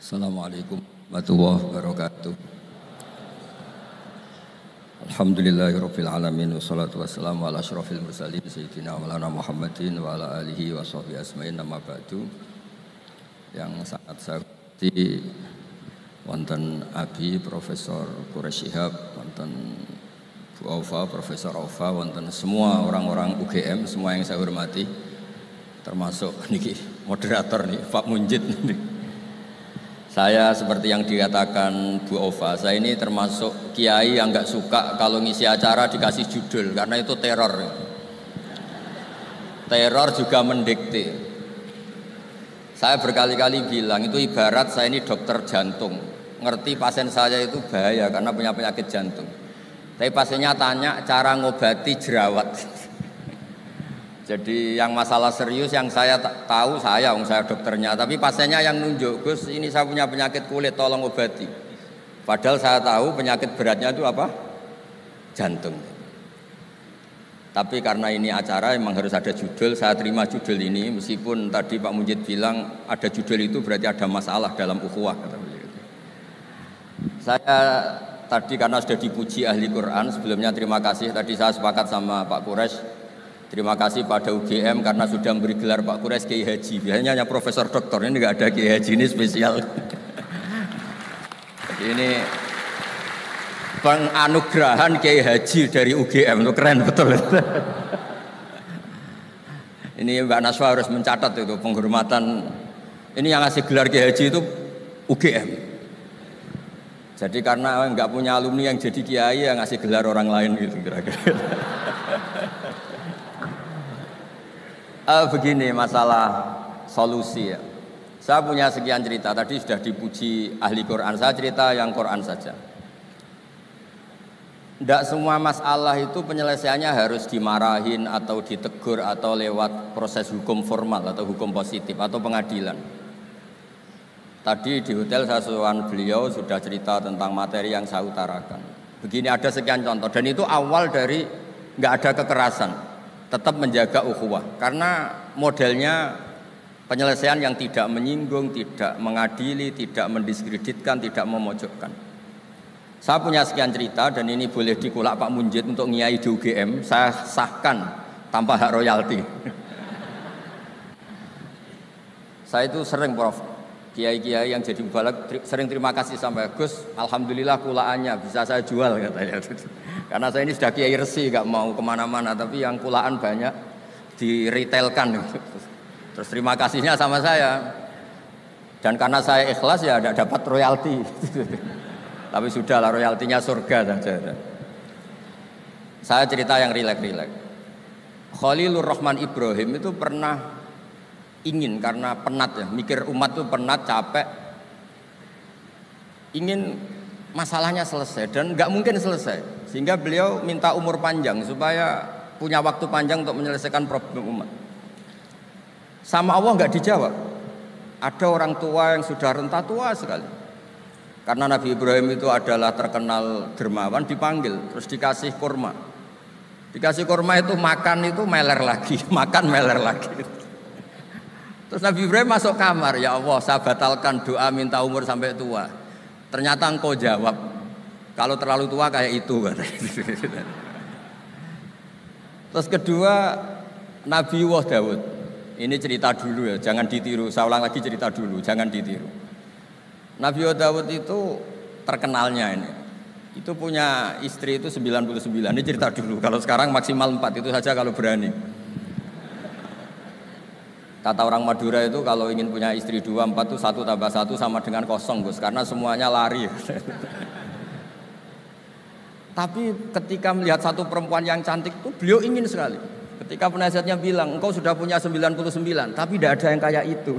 Assalamualaikum warahmatullahi wabarakatuh. Alhamdulillahirabbil alamin wassalatu wassalamu ala asyrofil mursalin sayyidina maulana Muhammadin wa ala alihi wa sahbihi asma'in amma ba'du. Yang sangat saya hormati wonten Abi Profesor Quraish Shihab, wonten Bu Aufa, Profesor Aufa, wonten semua orang-orang UGM, semua yang saya hormati, termasuk niki moderator nih Pak Munjid nih. Saya seperti yang dikatakan Bu Aufa, saya ini termasuk kiai yang nggak suka kalau ngisi acara dikasih judul, karena itu teror. Teror juga mendikte. Saya berkali-kali bilang itu ibarat saya ini dokter jantung, ngerti pasien saya itu bahaya karena punya penyakit jantung. Tapi pasiennya tanya cara ngobati jerawat. Jadi yang masalah serius yang saya tahu saya dokternya, tapi pasiennya yang nunjuk, Gus ini saya punya penyakit kulit, tolong obati. Padahal saya tahu penyakit beratnya itu apa? Jantung. Tapi karena ini acara memang harus ada judul, saya terima judul ini meskipun tadi Pak Munjid bilang ada judul itu berarti ada masalah dalam ukhuwah. Saya tadi karena sudah dipuji ahli Quran, sebelumnya terima kasih. Tadi saya sepakat sama Pak Quraish. Terima kasih pada UGM karena sudah memberi gelar Pak Quraish Kiai Haji. Biasanya hanya Profesor Doktor, ini nggak ada Kiai Haji, ini spesial. Ini penganugerahan Kiai Haji dari UGM, itu keren betul. Ini Mbak Naswa harus mencatat itu penghormatan. Ini yang ngasih gelar Kiai Haji itu UGM. Jadi karena nggak punya alumni yang jadi kiai, yang ngasih gelar orang lain gitu kira-kira. Begini masalah solusi ya. Saya punya sekian cerita, tadi sudah dipuji ahli Quran, saya cerita yang Quran saja. Tidak semua masalah itu penyelesaiannya harus dimarahin atau ditegur atau lewat proses hukum formal atau hukum positif atau pengadilan. Tadi di hotel saya sowan beliau sudah cerita tentang materi yang saya utarakan. Begini ada sekian contoh dan itu awal dari nggak ada kekerasan. Tetap menjaga ukhuwah karena modelnya penyelesaian yang tidak menyinggung, tidak mengadili, tidak mendiskreditkan, tidak memojokkan. Saya punya sekian cerita dan ini boleh dikulak Pak Munjid untuk ngiai di UGM, saya sahkan tanpa hak royalti. Saya itu sering Prof, kiai-kiai yang jadi mubalak sering terima kasih sampai Gus, alhamdulillah kulaannya bisa saya jual katanya. Karena saya ini sudah kiai resi, gak mau kemana-mana, tapi yang kulaan banyak diretailkan. Terus terima kasihnya sama saya. Dan karena saya ikhlas ya tidak dapat royalti. Tapi sudahlah royaltinya surga saja. Saya cerita yang rileks-rileks. Khalilur Rahman Ibrahim itu pernah ingin karena penat ya, mikir umat itu penat, capek, ingin masalahnya selesai dan nggak mungkin selesai. Sehingga beliau minta umur panjang supaya punya waktu panjang untuk menyelesaikan problem umat. Sama Allah nggak dijawab. Ada orang tua yang sudah renta tua sekali. Karena Nabi Ibrahim itu adalah terkenal dermawan, dipanggil terus dikasih kurma. Dikasih kurma itu makan itu meler lagi, makan meler lagi. Terus Nabi Ibrahim masuk kamar, ya Allah saya batalkan doa minta umur sampai tua. Ternyata engkau jawab, kalau terlalu tua kayak itu. Terus kedua, Nabi Daud. Ini cerita dulu ya, jangan ditiru. Saya ulang lagi cerita dulu, jangan ditiru. Nabi Daud itu terkenalnya ini. Itu punya istri itu 99. Ini cerita dulu. Kalau sekarang maksimal 4 itu saja kalau berani. Kata orang Madura itu kalau ingin punya istri 2, 4 itu 1 tambah 1 sama dengan 0 Gus, karena semuanya lari. Tapi ketika melihat satu perempuan yang cantik itu beliau ingin sekali. Ketika penasihatnya bilang engkau sudah punya 99, tapi tidak ada yang kayak itu.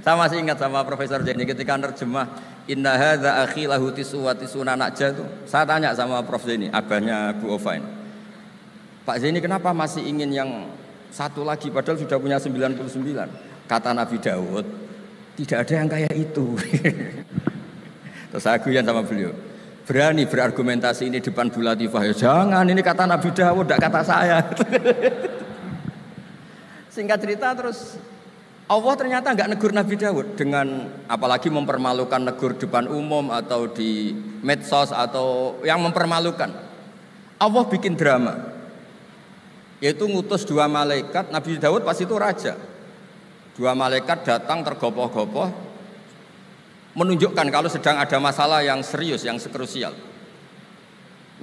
Saya masih ingat sama Profesor Jenny ketika nerjemah Inna hadza akhi lahu tisuna najah itu. Saya tanya sama Prof Jenny, abahnya Bu Ovain. Pak Jenny kenapa masih ingin yang satu lagi padahal sudah punya 99? Kata Nabi Daud, tidak ada yang kayak itu. Terus saya guyon sama beliau, berani berargumentasi ini depan Bu Latifah. Ya jangan, ini kata Nabi Daud, tidak kata saya. Singkat cerita terus Allah ternyata nggak negur Nabi Daud dengan apalagi mempermalukan, negur depan umum atau di medsos atau yang mempermalukan. Allah bikin drama, yaitu ngutus 2 malaikat. Nabi Daud pas itu raja. 2 malaikat datang tergopoh-gopoh menunjukkan kalau sedang ada masalah yang serius, yang krusial.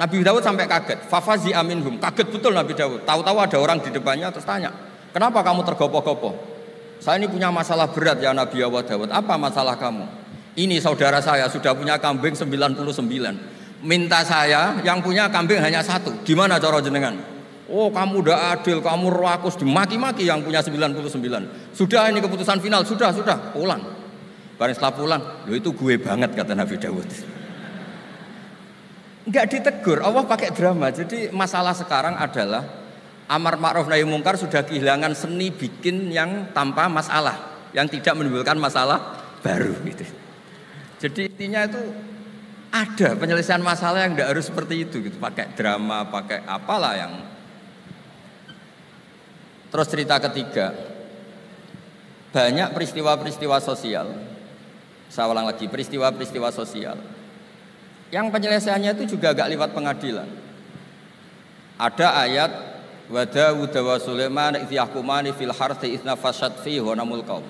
Nabi Daud sampai kaget, fafazi aminhum, kaget betul Nabi Daud. Tahu-tahu ada orang di depannya terus tanya, kenapa kamu tergopoh-gopoh? Saya ini punya masalah berat ya Nabi Allah Daud. Apa masalah kamu? Ini saudara saya sudah punya kambing 99. Minta saya yang punya kambing hanya 1. Gimana cara jenengan? Oh kamu udah adil, kamu rakus, dimaki-maki yang punya 99. Sudah ini keputusan final, sudah, pulang. Bareng setelah pulang, loh itu gue banget kata Nabi Daud. Enggak ditegur, Allah pakai drama. Jadi masalah sekarang adalah amar ma'ruf nahi mungkar sudah kehilangan seni bikin yang tanpa masalah, yang tidak menimbulkan masalah baru gitu. Jadi intinya itu ada penyelesaian masalah yang tidak harus seperti itu gitu, pakai drama, pakai apalah yang. Terus cerita ketiga, banyak peristiwa-peristiwa sosial. Saya ulang lagi, peristiwa-peristiwa sosial yang penyelesaiannya itu juga agak lewat pengadilan. Ada ayat wa Daud wa Sulaiman idh yahkumani fil harthi idh nafashat fihi wa namul qaum.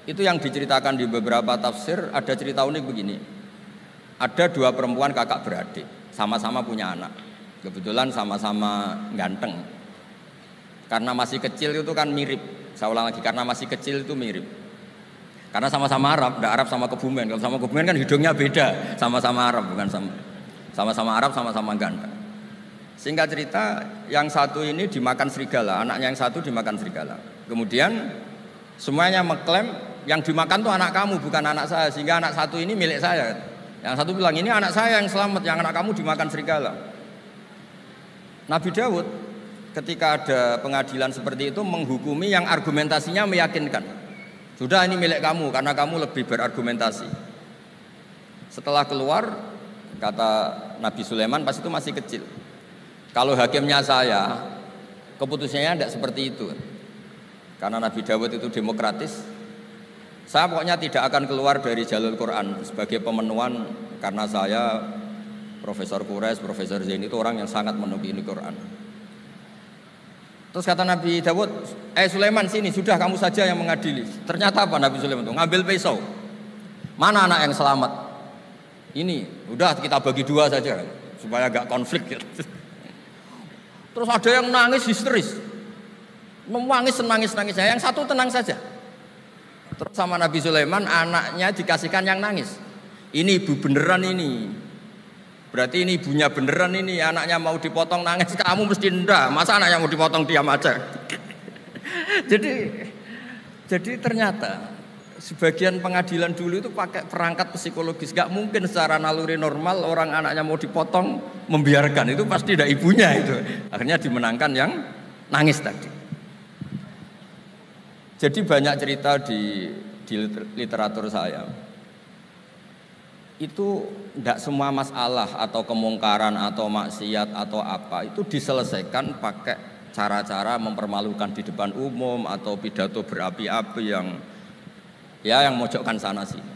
Itu yang diceritakan di beberapa tafsir. Ada cerita unik begini. Ada 2 perempuan kakak beradik, sama-sama punya anak. Kebetulan sama-sama ganteng. Karena masih kecil itu kan mirip. Saya ulang lagi, karena masih kecil itu mirip. Karena sama-sama Arab, enggak Arab sama Kebumen. Kalau sama Kebumen kan hidungnya beda, sama-sama Arab bukan sama-sama Arab, sama-sama ganteng. Singkat cerita, yang satu ini dimakan serigala, anaknya yang satu dimakan serigala. Kemudian semuanya mengklaim yang dimakan tuh anak kamu, bukan anak saya. Sehingga anak satu ini milik saya. Yang satu bilang ini anak saya yang selamat, yang anak kamu dimakan serigala. Nabi Daud ketika ada pengadilan seperti itu menghukumi yang argumentasinya meyakinkan. Sudah ini milik kamu karena kamu lebih berargumentasi. Setelah keluar, kata Nabi Sulaiman pas itu masih kecil. Kalau hakimnya saya, keputusannya tidak seperti itu. Karena Nabi Dawud itu demokratis. Saya pokoknya tidak akan keluar dari jalur Quran sebagai pemenuhan. Karena saya, Profesor Quraisy, Profesor Zain itu orang yang sangat menuhi Quran. Terus kata Nabi Dawud, Sulaiman sini, sudah kamu saja yang mengadili. Ternyata apa Nabi Sulaiman itu? Ngambil pisau. Mana anak yang selamat? Ini, udah kita bagi 2 saja supaya gak konflik gitu. Terus ada yang nangis histeris, nangis, yang satu tenang saja. Terus sama Nabi Sulaiman anaknya dikasihkan yang nangis. Ini ibu beneran ini, berarti ini ibunya beneran ini. Anaknya mau dipotong nangis, kamu mesti ndak. Masa anaknya mau dipotong diam aja? Jadi ternyata sebagian pengadilan dulu itu pakai perangkat psikologis. Gak mungkin secara naluri normal orang anaknya mau dipotong membiarkan, itu pasti tidak ibunya itu. Akhirnya dimenangkan yang nangis tadi. Jadi banyak cerita di literatur saya. Itu tidak semua masalah atau kemungkaran atau maksiat atau apa itu diselesaikan pakai cara-cara mempermalukan di depan umum atau pidato berapi-api yang mojokkan sana sini.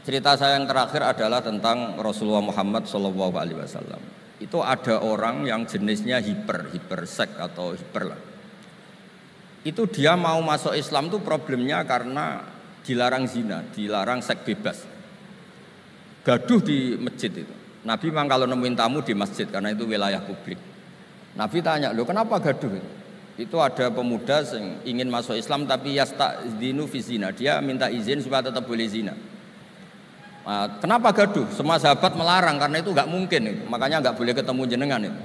Cerita saya yang terakhir adalah tentang Rasulullah Muhammad SAW. Itu ada orang yang jenisnya hipersek atau hiper lah. Itu dia mau masuk Islam tuh problemnya karena dilarang zina, dilarang seks bebas. Gaduh di masjid itu. Nabi memang kalau nemuin tamu di masjid karena itu wilayah publik. Nabi tanya, "Loh kenapa gaduh itu?" Itu ada pemuda yang ingin masuk Islam tapi yasta'dzinu fi zina. Dia minta izin supaya tetap boleh zina. Kenapa gaduh? Semua sahabat melarang karena itu enggak mungkin itu. Makanya enggak boleh ketemu jenengan itu.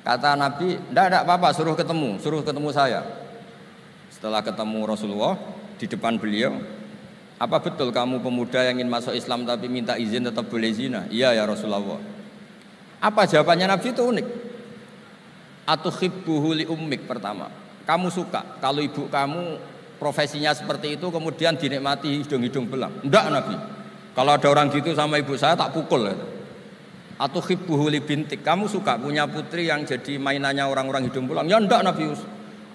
Kata Nabi, "Enggak apa-apa, suruh ketemu saya." Setelah ketemu Rasulullah di depan beliau, "Apa betul kamu pemuda yang ingin masuk Islam tapi minta izin tetap boleh zina?" "Iya ya Rasulullah." Apa jawabannya Nabi itu unik. Atuhibbuhu li ummik, pertama. Kamu suka kalau ibu kamu profesinya seperti itu kemudian dinikmati hidung-hidung belang? Enggak Nabi. Kalau ada orang gitu sama ibu saya tak pukul. Atuhibbuhu li bintik. Kamu suka punya putri yang jadi mainannya orang-orang hidung belang? Ya enggak Nabi.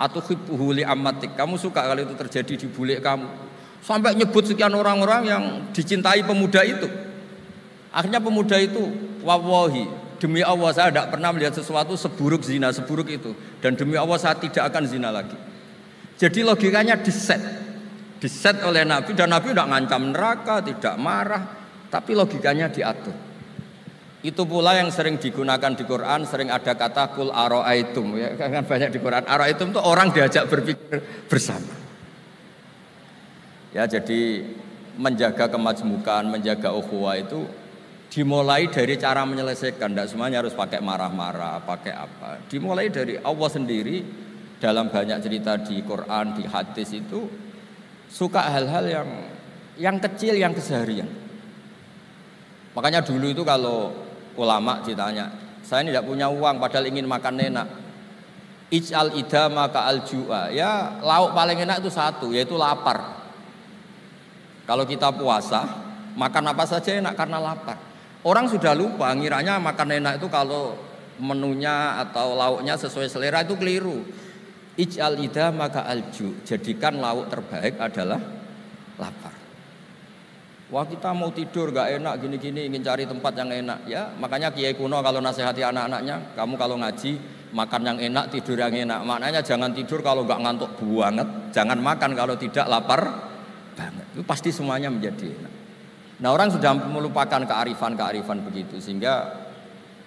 atuhibbuhu li ammatik. Kamu suka kalau itu terjadi di bule kamu. Sampai nyebut sekian orang-orang yang dicintai pemuda itu. Akhirnya pemuda itu, wallahi, demi Allah saya tidak pernah melihat sesuatu seburuk zina, seburuk itu. Dan demi Allah saya tidak akan zina lagi. Jadi logikanya diset oleh Nabi, dan Nabi tidak ngancam neraka, tidak marah, tapi logikanya diatur. Itu pula yang sering digunakan di Quran, sering ada kata kul aro'aitum, ya kan banyak di Quran. Aro'aitum itu orang diajak berpikir bersama. Ya, jadi menjaga kemajmukan, menjaga ukhuwah itu dimulai dari cara menyelesaikan. Tidak semuanya harus pakai marah-marah, pakai apa. Dimulai dari Allah sendiri dalam banyak cerita di Quran, di hadis itu suka hal-hal yang kecil, yang keseharian. Makanya dulu itu kalau ulama ditanya, saya ini tidak punya uang padahal ingin makan enak. Ij'al idama ka'al ju'a. Ya, lauk paling enak itu satu, yaitu lapar. Kalau kita puasa, makan apa saja enak karena lapar. Orang sudah lupa, ngiranya makan enak itu kalau menunya atau lauknya sesuai selera, itu keliru. Ij'al idama ka'al ju'. Jadikan lauk terbaik adalah lapar. Wah, kita mau tidur gak enak gini-gini, ingin cari tempat yang enak. Ya, makanya Kiai kuno kalau nasihati anak-anaknya, kamu kalau ngaji makan yang enak, tidur yang enak. Maknanya jangan tidur kalau gak ngantuk banget, jangan makan kalau tidak lapar banget. Itu pasti semuanya menjadi enak. Nah, orang sudah melupakan kearifan-kearifan begitu, sehingga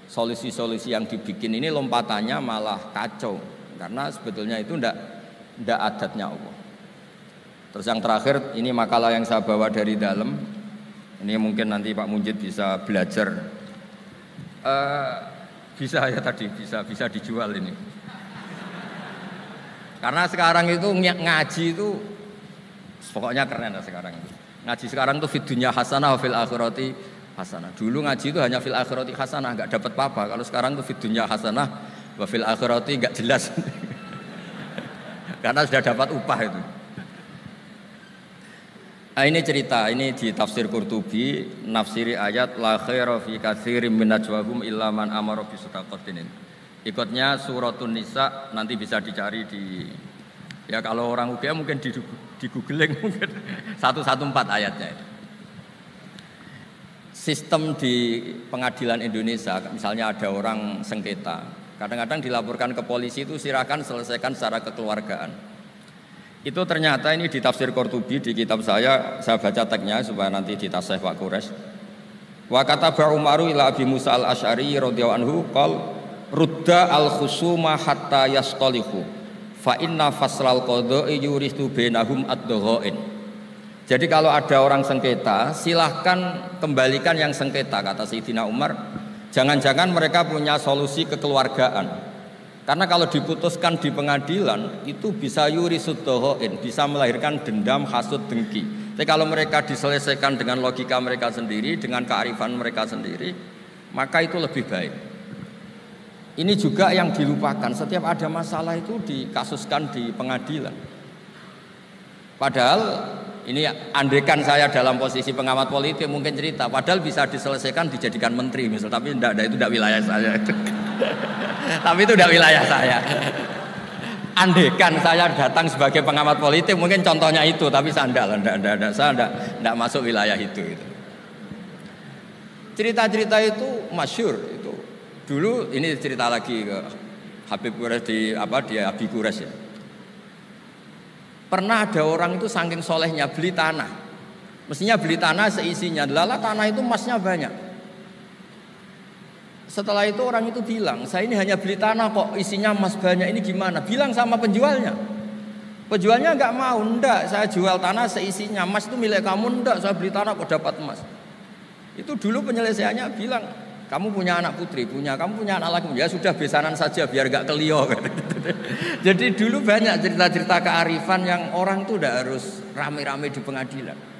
solusi-solusi yang dibikin ini lompatannya malah kacau, karena sebetulnya itu ndak adatnya Allah. Terus yang terakhir, ini makalah yang saya bawa dari dalam. Ini mungkin nanti Pak Munjid bisa belajar. Bisa ya tadi, bisa dijual ini. Karena sekarang itu ngaji itu pokoknya keren lah sekarang itu. Ngaji sekarang tuh fid dunya hasanah wa fil akhirati hasanah. Dulu ngaji itu hanya fil akhirati hasanah, enggak dapat apa-apa. Kalau sekarang tuh fid dunya hasanah wa fil akhirati enggak jelas. Karena sudah dapat upah itu. Nah, ini cerita, ini di tafsir Qurtubi, nafsiri ayat la khaira fi katsirin min najwahum illa man amara bi shadaqatin. Ikutnya suratun Nisa, nanti bisa dicari di, ya kalau orang UGM mungkin di googling mungkin 114 ayatnya. Sistem di pengadilan Indonesia, misalnya ada orang sengketa, kadang-kadang dilaporkan ke polisi itu silakan selesaikan secara kekeluargaan. Itu ternyata ini di tafsir Qurtubi di kitab saya baca teksnya supaya nanti ditasih Pak Quraisy. Wa kataba Umaru ila Abi Musa al-Asy'ari radhiyallahu anhu qal rudda al-khusuma hatta yastalihu fa inna faslal qada'i yuristu bainahum ad-daghain. Jadi kalau ada orang sengketa, silahkan kembalikan yang sengketa, kata Sayyidina Umar. Jangan-jangan mereka punya solusi kekeluargaan. Karena kalau diputuskan di pengadilan itu bisa yurisuddohoin, bisa melahirkan dendam, hasud, dengki. Tapi kalau mereka diselesaikan dengan logika mereka sendiri, dengan kearifan mereka sendiri, maka itu lebih baik. Ini juga yang dilupakan. Setiap ada masalah itu dikasuskan di pengadilan. Padahal ini andaikan saya dalam posisi pengamat politik mungkin cerita. Padahal bisa diselesaikan dijadikan menteri misal. Tapi itu tidak wilayah saya. Tapi itu udah wilayah saya. Andaikan saya datang sebagai pengamat politik, mungkin contohnya itu, tapi saya tidak masuk wilayah itu. Cerita-cerita itu masyhur itu. Dulu ini cerita lagi ke Habib Quraisy di Abi Quraisy ya. Pernah ada orang itu saking solehnya beli tanah. Mestinya beli tanah seisinya. Lala tanah itu emasnya banyak. Setelah itu orang itu bilang, saya ini hanya beli tanah kok isinya emas banyak, ini gimana? Bilang sama penjualnya. Penjualnya enggak mau, enggak, saya jual tanah seisinya, emas itu milik kamu, enggak, saya beli tanah kok dapat emas. Itu dulu penyelesaiannya bilang, kamu punya anak putri, kamu punya anak laki, ya sudah besanan saja biar enggak kelio. Jadi dulu banyak cerita-cerita kearifan yang orang itu udah harus rame-rame di pengadilan.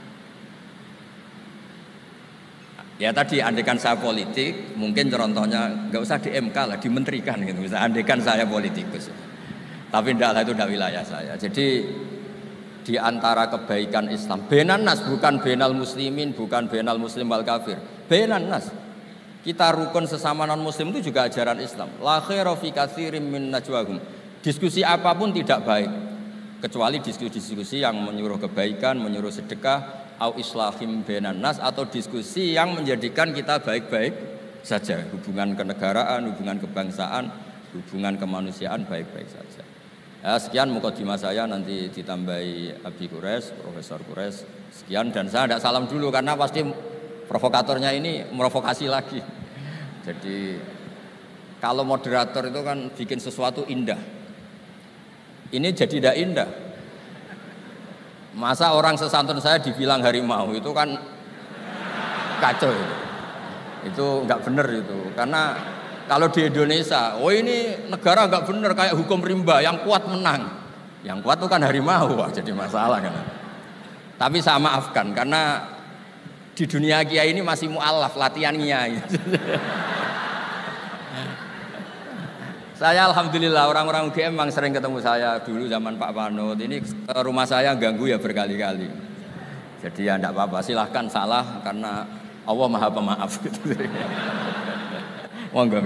Ya tadi andaikan saya politik, mungkin contohnya nggak usah di MK lah, dimenterikan gitu. Misalnya andaikan saya politikus, tapi tidak, itu tidak wilayah saya. Jadi di antara kebaikan Islam, benan nas, bukan benal muslimin, bukan benal muslim wal kafir, benan nas. Kita rukun sesama non muslim itu juga ajaran Islam. La khaira fi katsirin min najwahum. Diskusi apapun tidak baik kecuali diskusi-diskusi yang menyuruh kebaikan, menyuruh sedekah, au islahim bainan nas, atau diskusi yang menjadikan kita baik-baik saja. Hubungan kenegaraan, hubungan kebangsaan, hubungan kemanusiaan baik-baik saja. Ya, sekian mukadimah saya, nanti ditambahi Abi Kures, Profesor Kures. Sekian, dan saya tidak salam dulu karena pasti provokatornya ini merovokasi lagi. Jadi kalau moderator itu kan bikin sesuatu indah. Ini jadi tidak indah. Masa orang sesantun saya dibilang harimau, itu kan kacau itu. Itu nggak benar itu. Karena kalau di Indonesia, oh ini negara nggak benar, kayak hukum rimba, yang kuat menang. Yang kuat itu kan harimau, wah, jadi masalah kan. Tapi saya maafkan karena di dunia kiai ini masih mu'alaf latihannya. Saya alhamdulillah orang-orang UGM memang sering ketemu saya dulu zaman Pak Panut. Ini rumah saya ganggu ya berkali-kali. Jadi ya enggak apa-apa, silahkan salah karena Allah Maha Pemaaf gitu. Monggo.